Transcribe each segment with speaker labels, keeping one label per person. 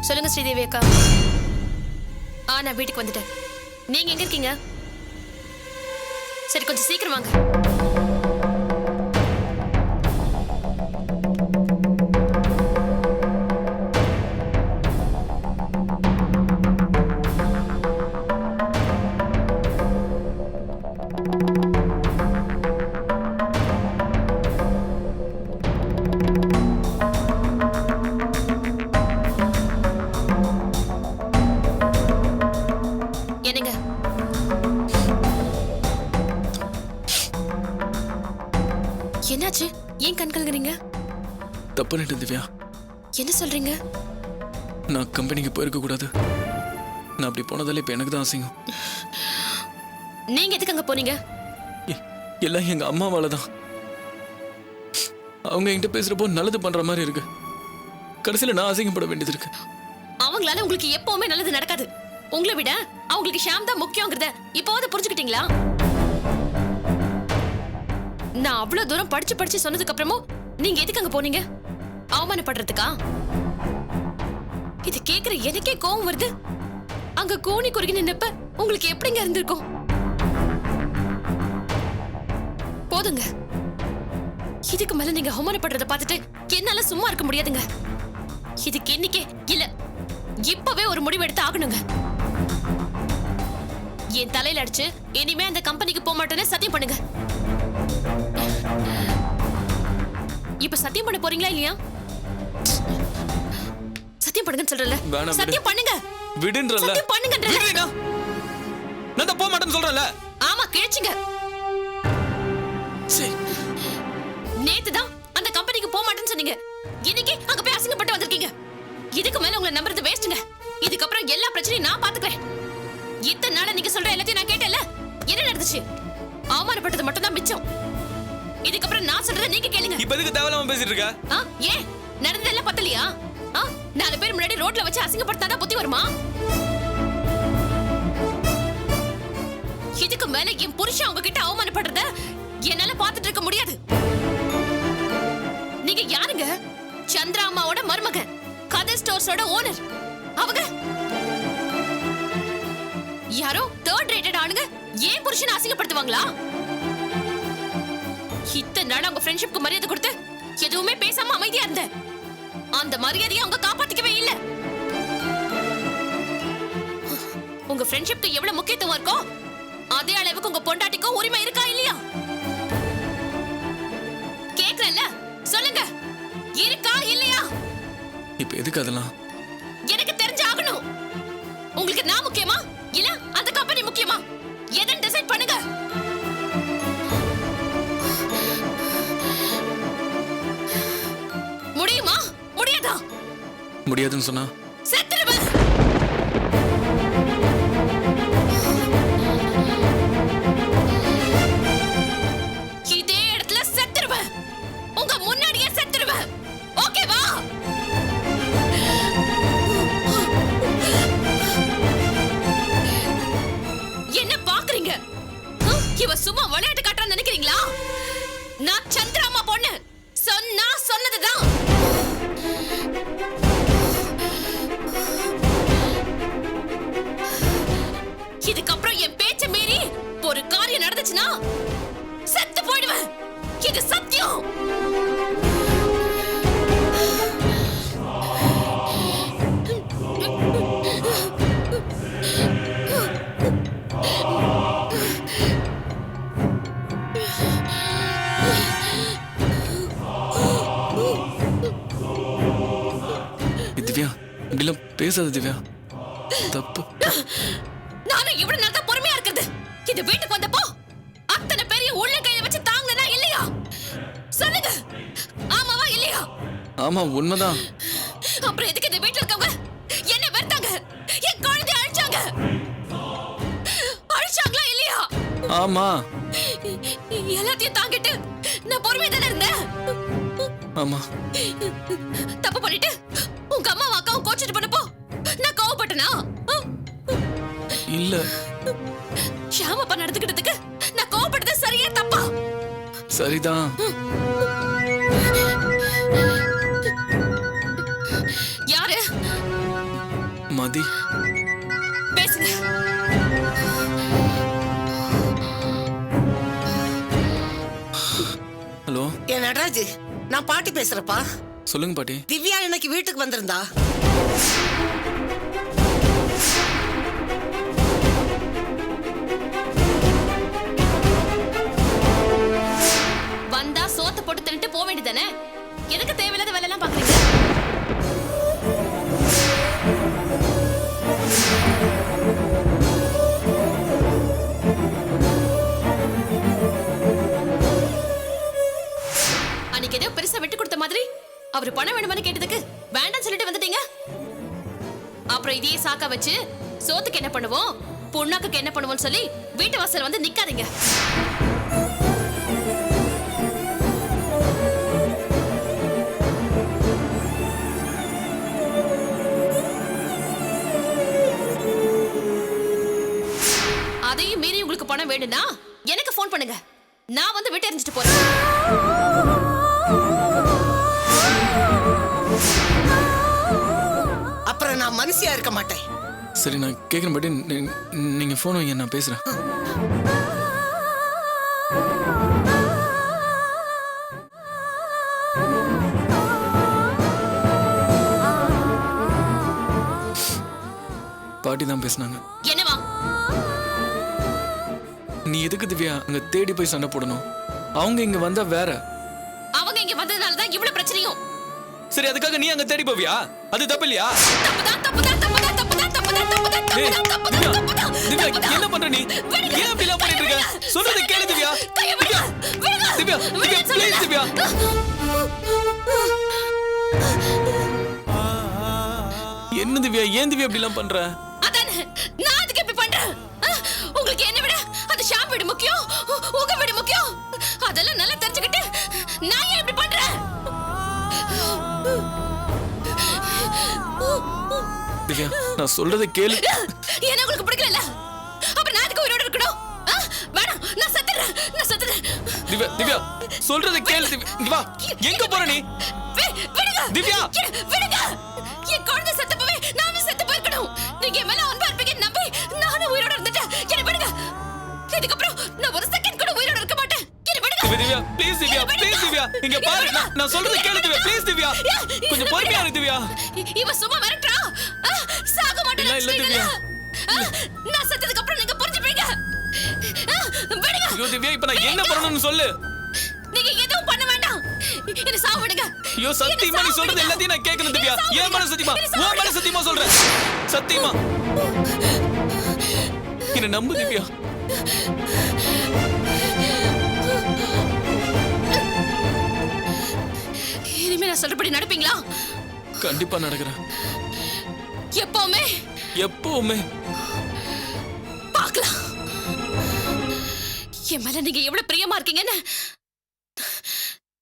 Speaker 1: சொல்லுங்க ஸ்ரீதேவி அக்கா. நான் வீட்டுக்கு வந்துட்டேன். நீங்க எங்க இருக்கீங்க? சரி, கொஞ்சம் சீக்கிரம் வாங்க. என்னங்க, என்னாச்சு? ஏன் கண் கலங்குறீங்க?
Speaker 2: தப்பு பண்ணிட்டேன் திவ்யா.
Speaker 1: என்ன சொல்றீங்க?
Speaker 2: நான் கம்பெனிக்கு போயிருக்க கூடாது. நான் அப்படி போனதால இப்ப எனக்கு தான் அசிங்கம்.
Speaker 1: நீங்க எதுக்கு அங்க போனீங்க?
Speaker 2: எல்லாம் எங்க அம்மாவால தான். அவங்க என்கிட்ட பேசுறப்போ நல்லது பண்ற மாதிரி இருக்கு. கடைசியில நான் அசிங்கப்பட வேண்டியது இருக்கு.
Speaker 1: அவங்களால உங்களுக்கு எப்பவுமே நல்லது நடக்காது. உங்களை விட அவங்களுக்கு ஷாம் தான் முக்கியங்கிறத இப்போது புரிஞ்சுக்கிட்டீங்களா? நான் அவ்வளவு தூரம் படிச்சு சொன்னதுக்கு அப்புறமும் நீங்க எதுக்கு அங்க போனீங்க? அவமானப்படுறதுக்கா? இது கேக்குற எனக்கே கோவம் வருது. அங்க கூனி குறுகி நின்னப்ப உங்களுக்கு எப்படிங்க இருந்திருக்கும்? போதுங்க. இதுக்கு மேல நீங்க அவமானப்படுறத பார்த்துட்டு என்னால சும்மா இருக்க முடியாதுங்க. இதுக்கு இன்னைக்கே இல்ல இப்பவே ஒரு முடிவு எடுத்து ஆகணுங்க. என் தலையில அடிச்சு இனிமே அந்த கம்பெனிக்கு போக மாட்டேன்னு சத்தியம் பண்ணுங்க. இப்ப சத்தியம் பண்ண போறீங்களா இல்லையா? சத்தியம் பண்ணுங்கன்னு சொல்றல. சத்தியம் பண்ணுங்க.
Speaker 2: விடுன்றல.
Speaker 1: சத்தியம் பண்ணுங்கன்றல.
Speaker 2: நான் தான் போக மாட்டேன்னு சொல்றல.
Speaker 1: ஆமா, கிழிச்சிங்க. நேத்து தான் அந்த கம்பெனிக்கு போக மாட்டேன்னு சொன்னீங்க. இன்னைக்கு அங்க போய் அசிங்கப்பட்டு வந்திருக்கீங்க. இதுக்கு மேல உங்களை நம்புறது வேஸ்ட்ங்க. இதுக்கப்புறம் எல்லா பிரச்சனையும் நான் பாத்துக்கிறேன். இத்தனை நாள நீங்க சொல்ற எல்லாத்தையும் நான் கேட்டேன்ல. என்ன நடந்துச்சு? அவமானப்பட்டது மட்டும் தான் மிச்சம். இதுக்கப்புறம் நான் சொல்றத நீங்க கேளுங்க.
Speaker 2: இப்ப எதுக்கு தேவலாம பேசிட்டு இருக்க?
Speaker 1: ஏன் நடந்ததெல்லாம் பத்தலையா? 4 பேர் முன்னாடி ரோட்ல வச்சு அசிங்கப்படுத்தாதான் புத்தி வருமா? இதுக்கு மேல என் புருஷன் உங்ககிட்ட அவமானப்படுறத என்னால பாத்துட்டு இருக்க முடியாது. நீங்க யாருங்க? சந்திரா அம்மாவோட மருமகன், கதை ஸ்டோர்ஸோட ஓனர். அவங்க யாரோ தேர்ட் ரேட்டட் ஆளுங்க ஏன் புருஷனை அசிங்கப்படுத்துவாங்களா? இத்தனை நாள் அவங்க ஃப்ரெண்ட்ஷிப்க்கு மரியாதை கொடுத்து எதுவுமே பேசாம அமைதியா இருந்த அந்த மரியாதையை அவங்க காப்பாத்திக்கவே இல்ல. உங்க ஃப்ரெண்ட்ஷிப்க்கு எவ்வளவு முக்கியத்துவம் இருக்கோ அதே அளவுக்கு உங்க பொண்டாட்டிக்கும் உரிமை இருக்கா இல்லையா? கேக்குறேன்ல, சொல்லுங்க. இருக்கா இல்லையா?
Speaker 2: இப்ப எதுக்கு அதெல்லாம்?
Speaker 1: எனக்கு தெரிஞ்சு ஆகணும். உங்களுக்கு நான் முக்கியமா இல்ல அந்த கம்பெனி முக்கியமா? எதன் டிசைட் பண்ணுங்க. முடியுமா முடியாதா?
Speaker 2: முடியாதுன்னு சொன்னா
Speaker 1: செத்துருவேன். இதே இடத்துல செத்துருவேன். உங்க முன்னாடியே செத்துருவேன். ஓகேவா? என்ன பாக்குறீங்க? இவ சும்மா விளையாட்டு காட்டுறான்னு நினைக்கிறீங்களா? நான் சந்திராமா பொண்ணு. சொன்னா சொன்னதுதான். இதுக்கப்புறம் என் பேச்ச மீறி ஒரு காரியம் நடந்துச்சுன்னா செத்து போயிடுவேன். இது சத்தியம்.
Speaker 2: திவ்யா, இப்படிலாம் பேசாத திவ்யா. தப்பு.
Speaker 1: நானும் இவ்வளவு நாள் தான் பொறுமையா இருக்குது. இது வீட்டுக்கு வந்தப்போ அத்தனை பெரிய உள்ள கையில வச்சு தாங்கனா இல்லையா? சொல்லுங்க. ஆமாவா இல்லையா?
Speaker 2: ஆமா, உண்மைதான்.
Speaker 1: அப்புறம் எதுக்கு இந்த வீட்டுல இருக்கவங்க என்ன வெறுத்தாங்க? என் குழந்தைய அழிச்சாங்க. அழிச்சாங்களா இல்லையா?
Speaker 2: ஆமா.
Speaker 1: எல்லாத்தையும் தாங்கிட்டு நான் பொறுமையா தானே இருந்தேன்.
Speaker 2: ஆமா.
Speaker 1: தப்பு பண்ணிட்டு உங்க அம்மாவும் அக்காவும் கோச்சிட்டு பண்ணப்போ நான் கோவப்பட்டனா?
Speaker 2: இல்ல.
Speaker 1: ஷாமப்பா நடந்துக்கிட்டதுக்கு நான் கோவப்பட்டது சரியா தப்பா?
Speaker 2: சரிதான்.
Speaker 1: யாரு?
Speaker 2: ஆதி,
Speaker 1: பேசுங்க.
Speaker 2: ஹலோ.
Speaker 3: ஏன் நடராஜ், நான் பாட்டி பேசுறப்பா.
Speaker 2: சொல்லுங்க பாட்டி.
Speaker 3: திவ்யா இன்னைக்கு வீட்டுக்கு வந்திருந்தா.
Speaker 1: வந்தா சோத்த போட்டு தின்னுட்டு போக வேண்டியதானே? எதுக்கு தேவையில்லாத வேலை எல்லாம் பாக்குறீங்க? அன்னைக்கு ஏதோ பெருசா விட்டு கொடுத்த மாதிரி அவரு பணம் வேணுமான்னு கேட்டதுக்கு வேண்டாம்னு சொல்லிட்டு வந்துட்டீங்க. அப்புறம் இதையே சாக்கா வச்சு சோத்துக்கு என்ன பண்ணுவோம், பொண்ணாக்கு என்ன பண்ணுவோம்னு சொல்லி வீட்டு வாசல் வந்து நிக்காதீங்க. அதையும் மீறி உங்களுக்கு பணம் வேணும்னா எனக்கு ஃபோன் பண்ணுங்க. நான் வந்து விட்டு எரிஞ்சிட்டு போறேன்.
Speaker 3: அப்புறம் நான் மனுஷியா இருக்க மாட்டேன்.
Speaker 2: சரி, நான் கேட்குறேன் பாட்டி. நீங்க ஃபோன் வைங்க, நான் பேசுறேன். பாட்டி தான் பேசுனாங்க.
Speaker 1: என்னவா?
Speaker 2: நீ எதுக்கு திவ்யா அங்க தேடி போய் சண்டை போடணும்? அவங்க இங்க வந்தா வேற.
Speaker 1: அவங்க இங்க வந்ததுனால தான் இவ்வளவு பிரச்சனையும்.
Speaker 2: சரி, அதுக்காக நீ அங்க தேடி போவியா? அது தப்பு இல்லையா? ஏய், திவ்யா, திவ்யா, என்ன பண்ற நீ? ஏன் அப்படி எல்லாம் பண்ணிட்டு இருக்க? சொல்றதை கேளு திவ்யா. திவ்யா, திவ்யா, திவ்யா, please திவ்யா. என்ன திவ்யா, ஏன் திவ்யா இப்படி எல்லாம் பண்ற?
Speaker 1: அதானே, நான் அதுக்கு இப்படி பண்றேன். உங்களுக்கு என்ன விட அந்த ஷாப் வீடு முக்கியம், உங்க வீடு முக்கியம். அதெல்லாம் நல்லா தெரிஞ்சுக்கிட்டு நான் ஏன் இப்படி பண்றேன்?
Speaker 2: திவ்யா, நான் சொல்றதை கேளு.
Speaker 1: என்ன உங்களுக்கு பிடிக்கல? அப்ப நான் அதுக்கு உயிரோட இருக்கணும்? வேணாம், நான் செத்துறேன், நான் செத்துறேன்.
Speaker 2: திவ்யா, திவ்யா, சொல்றதை கேளு திவ்யா. இங்க வா. எங்க போற நீ?
Speaker 1: விடுங்க
Speaker 2: திவ்யா,
Speaker 1: விடுங்க. என் குழந்தை செத்தப்பவே நானும் செத்து போயிருக்கணும். நீங்க என் மேல அன்பா இருப்பீங்கன்னு நம்பி நானும் உயிரோட இருந்துட்டேன். என்ன விடுங்க. இதுக்கப்புறம் நான் ஒரு செகண்ட் கூட உயிரோட இருக்க மாட்டேன். என்ன விடுங்க.
Speaker 2: Divya, please Divya, please Divya. இங்க பாரு, நான் சொல்றதை கேளு திவ்யா, ப்ளீஸ் திவ்யா. கொஞ்சம் பொறுமையா இரு திவ்யா.
Speaker 1: இவ சும்மா மிரட்டறா. சாக மாட்டேன்னு
Speaker 2: இல்ல திவ்யா.
Speaker 1: நான் செத்ததுக்கு அப்புறம் நீங்க புரிஞ்சுப்பீங்க. விடுங்க.
Speaker 2: ஐயோ திவ்யா, இப்ப நான் என்ன பண்ணணும்னு சொல்லு.
Speaker 1: நீங்க எதுவும் பண்ண வேண்டாம். என்ன சாவ விடுங்க.
Speaker 2: ஐயோ சத்தியமா நீ சொல்றது எல்லாத்தையும் நான் கேட்கணும் திவ்யா. ஏன் மன சத்தியமா, உன் மன சத்தியமா சொல்றேன். சத்தியமா என்ன நம்பு திவ்யா.
Speaker 1: இனிமே நான் சொல்றபடி நடப்பீங்களா?
Speaker 2: கண்டிப்பா நடக்கிறேன்.
Speaker 1: எப்பவுமே
Speaker 2: எப்பவுமே
Speaker 1: பார்க்கலாம். என் மேல நீங்க எவ்வளவு பிரியமா இருக்கீங்கன்னு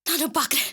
Speaker 1: நானும் பார்க்கிறேன்.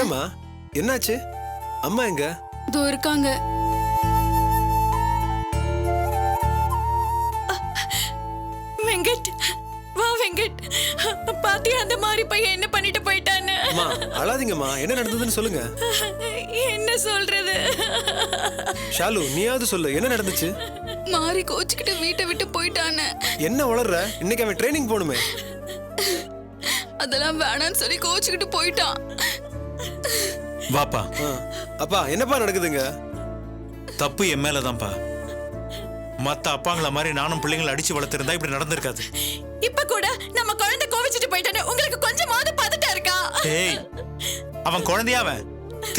Speaker 4: என்னம்மா என்னாச்சு? அம்மா எங்க?
Speaker 5: இதோ இருக்காங்க.
Speaker 6: வெங்கட், வா வெங்கட். பாத்தியா அந்த மாதிரி பையன் என்ன பண்ணிட்டு போயிட்டான்னு?
Speaker 4: அம்மா அழாதீங்கம்மா, என்ன நடந்ததுன்னு சொல்லுங்க.
Speaker 6: என்ன சொல்றது?
Speaker 4: ஷாலு நீயாவது சொல்லு, என்ன நடந்துச்சு?
Speaker 5: மாறி கோச்சுக்கிட்டு வீட்டை விட்டு போயிட்டானே.
Speaker 4: என்ன வளர்ற? இன்னைக்கு அவன் ட்ரைனிங் போகணுமே.
Speaker 5: அதெல்லாம் வேணான்னு சொல்லி கோச்சுக்கிட்டு போயிட்டான்.
Speaker 7: வாப்பா.
Speaker 4: அப்பா என்னப்பா நடக்குதுங்க?
Speaker 7: தப்பு என் மேலதான்ப்பா. மத்த அப்பாங்கள மாதிரி நானும் பிள்ளைங்களை அடிச்சு வளர்த்திருந்தா இப்படி நடந்திருக்காது.
Speaker 6: இப்ப கூட நம்ம குழந்தை கோவிச்சிட்டு போயிட்டானே, உங்களுக்கு கொஞ்சமாவது பதட்டா இருக்கா?
Speaker 7: ஏய், அவன் குழந்தையா? அவன்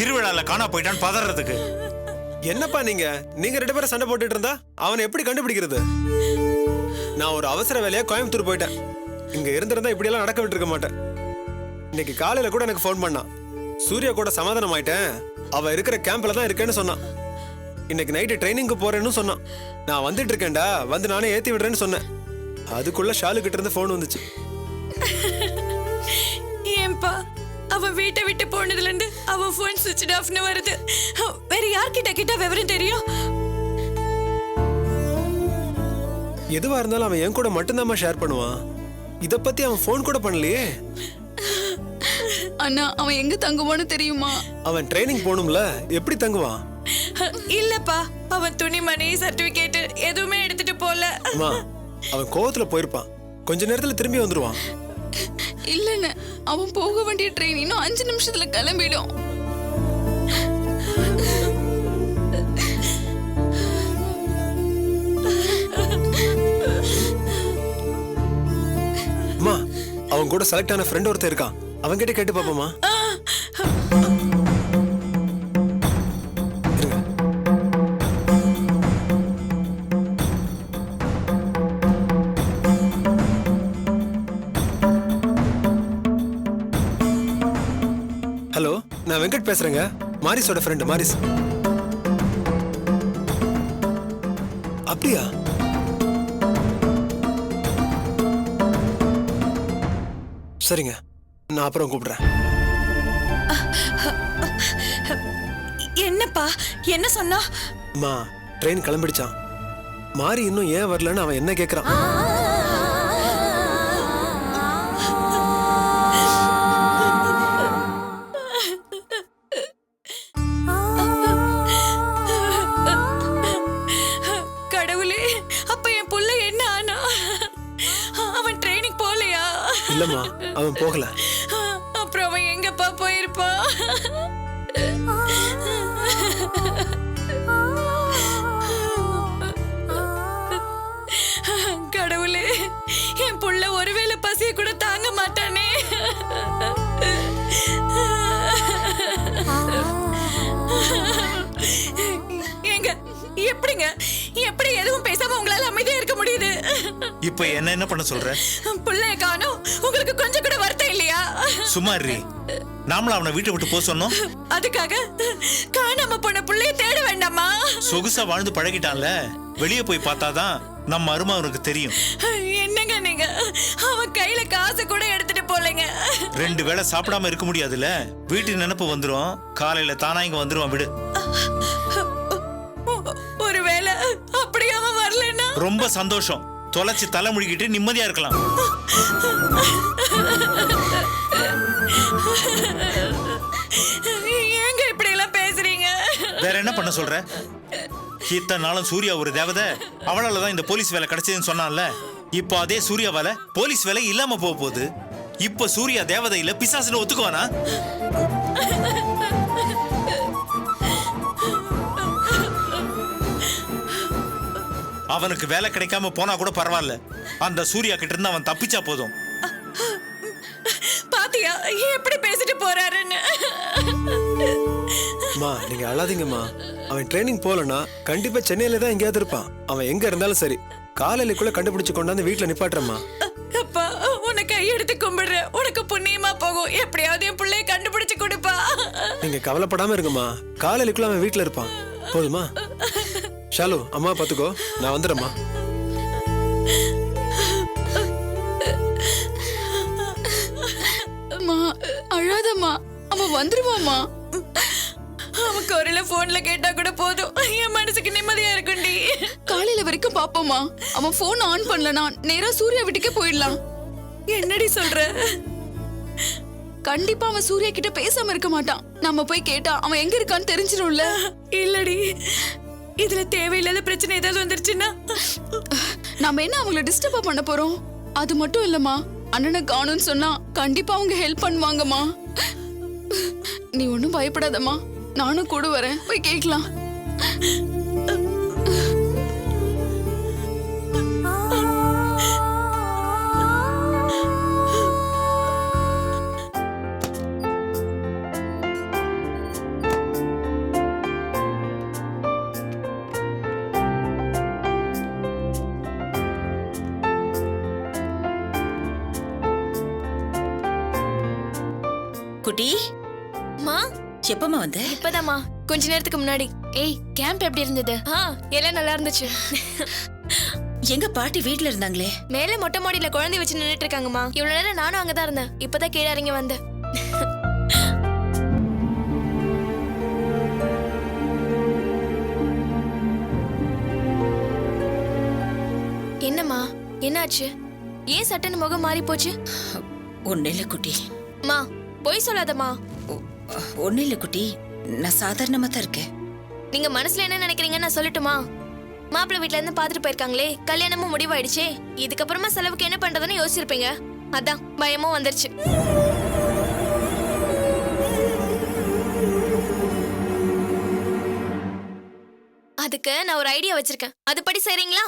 Speaker 7: திருவிழால காணா போயிட்டான்னு பதறதுக்கு.
Speaker 4: என்னப்பா நீங்க 2 பேரும் சண்டை போட்டுட்டு இருந்தா அவனை எப்படி கண்டுபிடிக்கிறது? நான் ஒரு அவசர வேலையா கோயம்புத்தூர் போயிட்டேன். இங்க இருந்திருந்தா இப்படி எல்லாம் நடக்க விட்டுருக்க மாட்டேன். இன்னைக்கு காலையில கூட எனக்கு ஃபோன் பண்ணான். சூர்யா கூட சமாதானம் ஆயிட்டேன், அவ இருக்கிற கேம்ப்ல தான் இருக்கேன்னு சொன்னான். இன்னைக்கு நைட்டு ட்ரைனிங்க்கு போறேன்னு சொன்னான். நான் வந்துட்டு இருக்கேன்டா, வந்து நானே ஏத்தி விடுறேன்னு சொன்னேன். அதுக்குள்ள ஷாலு கிட்ட இருந்து ஃபோன் வந்துச்சு.
Speaker 6: ஏன்பா அவன் வீட்டை விட்டு போனதுல இருந்து அவன் போன் சுவிட்ச் ஆஃப்னு வருது. வேற யார்கிட்ட கிட்ட விவரம் தெரியும்?
Speaker 4: எதுவா இருந்தாலும் அவன் என் கூட மட்டும்தான் ஷேர் பண்ணுவான். இத பத்தி அவன் ஃபோன் கூட பண்ணலையே.
Speaker 5: அண்ணா, அவன் எங்க தங்குவான்னு தெரியுமா?
Speaker 4: அவன் ட்ரைனிங் போகணும்ல, எப்படி தங்குவான்?
Speaker 6: இல்லப்பா, அவன் துணிமணி சர்டிபிகேட் எதுவுமே எடுத்துட்டு போல.
Speaker 4: அம்மா, அவன் கோவத்துல போயிருப்பான். கொஞ்ச நேரத்துல திரும்பி வந்துருவான்.
Speaker 5: இல்லன்னு, அவன் போக வேண்டிய ட்ரெயின் இன்னும் 5 நிமிஷத்துல கிளம்பிடும்.
Speaker 4: அம்மா, அவன் கூட செலக்ட் ஆன ஃப்ரெண்ட் ஒருத்தர் இருக்கான். அவன் கிட்ட கேட்டு பாப்போமா? ஹலோ, நான் வெங்கட் பேசுறேங்க. மாரிஸோட ஃப்ரெண்ட் மாரிஸ். அப்படியா? சரிங்க, நான் அப்புறம் கூப்பிடுறேன்.
Speaker 6: என்னப்பா, என்ன சொன்னா?
Speaker 4: அம்மா, ட்ரெயின் கிளம்பிடுச்சான். மாறி இன்னும் ஏன் வரலன்னு அவன் என்ன கேக்குறான்.
Speaker 6: கடவுளே, அப்ப என் புள்ள என்ன ஆனா? அவன் ட்ரைனிங் போலையா?
Speaker 4: இல்லம்மா, அவன் போகல.
Speaker 6: அப்புறம் அவன் எங்கப்பா போயிருப்பான்? கடவுளே, என் புள்ள ஒருவேளை பசிய கூட தாங்க மாட்டானே. ஏங்க, எப்படிங்க, எப்படி எதுவும் பேசாம உங்களால அமைதியா இருக்க முடியுது?
Speaker 7: இப்ப என்ன பண்ண சொல்ற?
Speaker 6: புள்ளைய காணோம், உங்களுக்கு கொஞ்சம் கூட வருத்தம் இல்லையா?
Speaker 7: சும்மா இரு. நாமளும் அவனை வீட்டை விட்டு போக சொன்னோம்.
Speaker 6: அதுக்காக காணாம போன புள்ளைய தேட வேண்டாமா?
Speaker 7: சொகுசா வாழ்ந்து பழகிட்டான்ல, வெளியே போய் பார்த்தாதான் நம்ம அருமை அவனுக்கு தெரியும்.
Speaker 6: என்னங்க நீங்க, அவன் கையில காசு கூட எடுத்துட்டு போலங்க.
Speaker 7: 2 வேளை சாப்பிடாம இருக்க முடியாதுல்ல, வீட்டு நினைப்பு வந்துரும். காலையில தானா இங்க வந்துருவான், விடு.
Speaker 6: ஒருவேளை அப்படி அவன் வரலன்னா?
Speaker 7: ரொம்ப சந்தோஷம். தொலைச்சு தலை முழுகிட்டு நிம்மதியா இருக்கலாம்.
Speaker 6: ஏங்க இப்படி எல்லாம் பேசுறீங்க?
Speaker 7: வேற என்ன பண்ண சொல்ற? இத்தனை நாளும் சூர்யா ஒரு தேவதை, அவளாலதான் இந்த போலீஸ் வேலை கிடைச்சதுன்னு சொன்னான்ல. இப்போ அதே சூர்யாவால போலீஸ் வேலை இல்லாம போக போகுது. இப்ப சூர்யா தேவதை இல்ல, பிசாசுல ஒத்துக்குவானா? அவனுக்கு வேலை கிடைக்காம போனா கூட பரவாயில்ல, அந்த சூர்யா கிட்ட இருந்து அவன் தப்பிச்சா போதும்.
Speaker 6: பாத்தியா எப்படி பேசிட்டு போறாருன்னு?
Speaker 4: அம்மா, நீங்க அழாதீங்கம்மா. அவன் ட்ரைனிங் போலனா கண்டிப்பா சென்னையில தான் எங்கேயாவது இருப்பான். அவன் எங்க இருந்தாலும் சரி, காலையிலக்குள்ள கண்டுபிடிச்சு கொண்டாந்து வீட்டுல நிப்பாட்டுறம்மா.
Speaker 6: அப்பா, உனக்கு கையெடுத்து கும்பிடுறேன். உனக்கு புண்ணியமா போகும். எப்படியாவது என் பிள்ளைய கண்டுபிடிச்சு கொடுப்பா.
Speaker 4: நீங்க கவலைப்படாம இருங்கம்மா. காலையிலக்குள்ள அவன் வீட்டுல இருப்பான். போதுமா? ஷாலு, அம்மா பாத்துக்கோ, நான் வந்துடுறேம்மா.
Speaker 5: அம்மா, அழாதம்மா. அவன் வந்துருவாமா.
Speaker 6: அவன் குரல போன்ல கேட்டா கூட போதும், என் மனசுக்கு நிம்மதியா இருக்கும்டி.
Speaker 5: காலையில வரைக்கும் பாப்போமா. அவன் போன் ஆன் பண்ணலனா நேரா சூர்யா வீட்டுக்கே போயிடலாம்.
Speaker 6: என்னடி சொல்ற?
Speaker 5: கண்டிப்பா அவன் சூர்யா கிட்ட பேசாம இருக்க மாட்டான். நம்ம போய் கேட்டா அவன் எங்க இருக்கான்னு தெரிஞ்சிடும்ல.
Speaker 6: இல்லடி, இதுல தேவையில்லாத பிரச்சனை ஏதாவது வந்துருச்சுன்னா
Speaker 5: நாம என்ன அவங்கள டிஸ்டர்ப் பண்ண போறோம்? அது மட்டும் இல்லம்மா, அண்ணனை காணும்னு சொன்னா கண்டிப்பா அவங்க ஹெல்ப் பண்ணுவாங்கம்மா. நீ ஒண்ணும் பயப்படாதம்மா, நானும் கூட வரேன், போய் கேட்கலாம்.
Speaker 8: குட்டி,
Speaker 1: மா
Speaker 8: எப்பமா வந்த?
Speaker 1: இப்பதாம்மா, கொஞ்ச நேரத்துக்கு முன்னாடி. ஏய், கேம்ப் எப்படி இருந்தது? எல்லாம் நல்லா இருந்துச்சு.
Speaker 8: எங்க பாட்டி வீட்ல இருந்தாங்களே?
Speaker 1: மேல மொட்டை மாடியில குழந்தை வச்சு நின்னுட்டு இருக்காங்கம்மா. இவ்வளவு நேரம் நானும் அங்கதான் இருந்தேன். இப்பதான் கீழே இறங்கி வந்தேன். என்னம்மா, என்னாச்சு? ஏன் சட்டன்னு முகம் மாறி போச்சு?
Speaker 8: ஒண்ணு இல்ல குட்டி.
Speaker 1: மா, பொய் சொல்லாதம்மா.
Speaker 8: ஒண்ணு இல்ல குட்டி, நான் சாதாரணமா தான் இருக்கேன்.
Speaker 1: நீங்க மனசுல என்ன நினைக்கிறீங்கன்னு நான் சொல்லட்டுமா? மாப்பிள்ளை வீட்ல இருந்து பாத்துட்டு போயிருக்காங்களே, கல்யாணமும் முடிவாயிடுச்சே, இதுக்கப்புறமா செலவுக்கு என்ன பண்றதுன்னு யோசிச்சிருப்பீங்க. அதான் பயமும் வந்துருச்சு. அதுக்கு நான் ஒரு ஐடியா வச்சிருக்கேன். அதுபடி செய்றீங்களா?